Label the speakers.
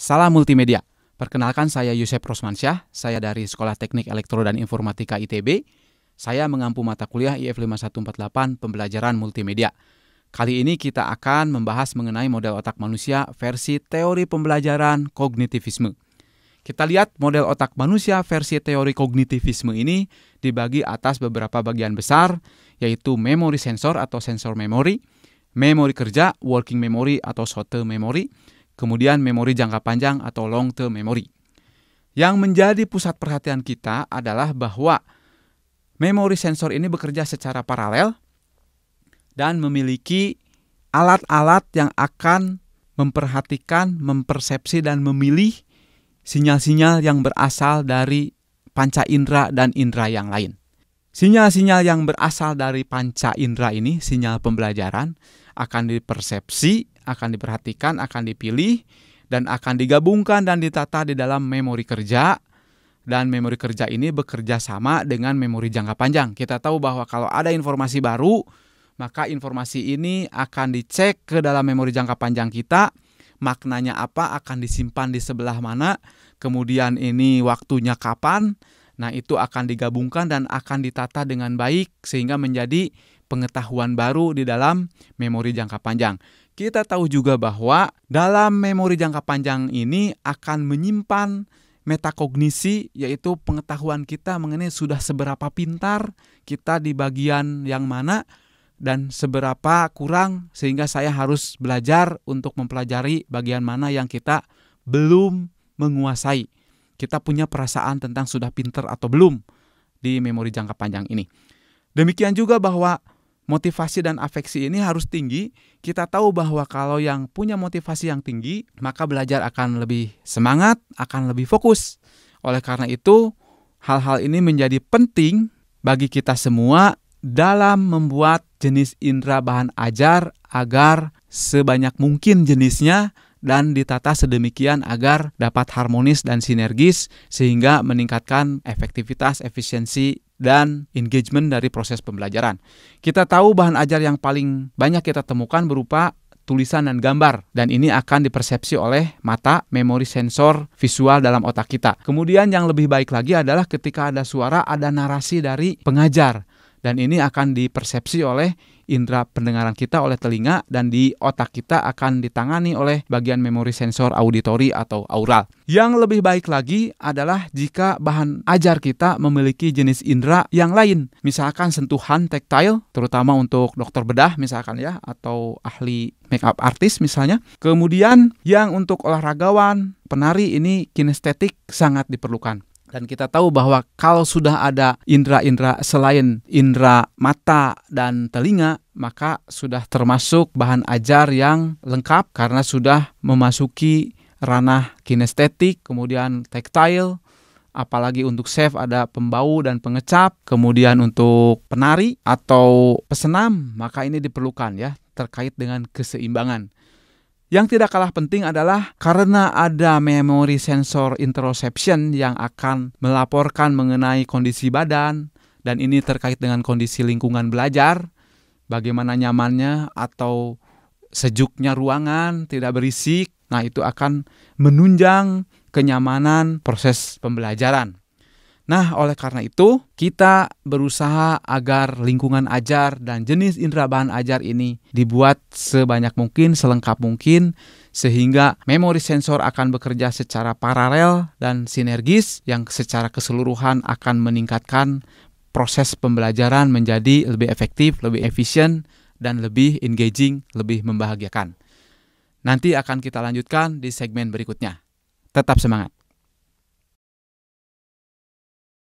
Speaker 1: Salam multimedia. Perkenalkan saya Yusef Rosmansyah, saya dari Sekolah Teknik Elektro dan Informatika ITB. Saya mengampu mata kuliah IF 5148 Pembelajaran Multimedia. Kali ini kita akan membahas mengenai model otak manusia versi teori pembelajaran kognitivisme. Kita lihat model otak manusia versi teori kognitivisme ini dibagi atas beberapa bagian besar, yaitu memori sensor atau sensor memory, memori kerja, working memory atau short term memory, kemudian memori jangka panjang atau long term memory. Yang menjadi pusat perhatian kita adalah bahwa memori sensor ini bekerja secara paralel dan memiliki alat-alat yang akan memperhatikan, mempersepsi, dan memilih sinyal-sinyal yang berasal dari panca indera dan indera yang lain. Sinyal-sinyal yang berasal dari panca indera ini, sinyal pembelajaran, akan dipersepsi, akan diperhatikan, akan dipilih, dan akan digabungkan dan ditata di dalam memori kerja. Dan memori kerja ini bekerja sama dengan memori jangka panjang. Kita tahu bahwa kalau ada informasi baru, maka informasi ini akan dicek ke dalam memori jangka panjang kita. Maknanya apa, akan disimpan di sebelah mana, kemudian ini waktunya kapan. Nah, itu akan digabungkan dan akan ditata dengan baik sehingga menjadi pengetahuan baru di dalam memori jangka panjang. Kita tahu juga bahwa dalam memori jangka panjang ini akan menyimpan metakognisi, yaitu pengetahuan kita mengenai sudah seberapa pintar kita di bagian yang mana dan seberapa kurang, sehingga saya harus belajar untuk mempelajari bagian mana yang kita belum menguasai. Kita punya perasaan tentang sudah pintar atau belum di memori jangka panjang ini. Demikian juga bahwa motivasi dan afeksi ini harus tinggi. Kita tahu bahwa kalau yang punya motivasi yang tinggi, maka belajar akan lebih semangat, akan lebih fokus. Oleh karena itu, hal-hal ini menjadi penting bagi kita semua dalam membuat jenis indera bahan ajar agar sebanyak mungkin jenisnya dan ditata sedemikian agar dapat harmonis dan sinergis sehingga meningkatkan efektivitas, efisiensi, dan engagement dari proses pembelajaran. Kita tahu bahan ajar yang paling banyak kita temukan berupa tulisan dan gambar, dan ini akan dipersepsi oleh mata, memori sensor visual dalam otak kita. Kemudian yang lebih baik lagi adalah ketika ada suara, ada narasi dari pengajar, dan ini akan dipersepsi oleh indera pendengaran kita, oleh telinga, dan di otak kita akan ditangani oleh bagian memori sensor auditori atau aural. Yang lebih baik lagi adalah jika bahan ajar kita memiliki jenis indera yang lain, misalkan sentuhan tactile, terutama untuk dokter bedah misalkan ya, atau ahli makeup artist misalnya. Kemudian yang untuk olahragawan, penari, ini kinestetik sangat diperlukan. Dan kita tahu bahwa kalau sudah ada indera-indera selain indera mata dan telinga, maka sudah termasuk bahan ajar yang lengkap karena sudah memasuki ranah kinestetik, kemudian tactile, apalagi untuk chef ada pembau dan pengecap, kemudian untuk penari atau pesenam, maka ini diperlukan ya, terkait dengan keseimbangan. Yang tidak kalah penting adalah karena ada memori sensor interoception yang akan melaporkan mengenai kondisi badan, dan ini terkait dengan kondisi lingkungan belajar, bagaimana nyamannya atau sejuknya ruangan, tidak berisik. Nah, itu akan menunjang kenyamanan proses pembelajaran. Nah, oleh karena itu, kita berusaha agar lingkungan ajar dan jenis indera bahan ajar ini dibuat sebanyak mungkin, selengkap mungkin, sehingga memori sensor akan bekerja secara paralel dan sinergis yang secara keseluruhan akan meningkatkan proses pembelajaran menjadi lebih efektif, lebih efisien, dan lebih engaging, lebih membahagiakan. Nanti akan kita lanjutkan di segmen berikutnya. Tetap semangat!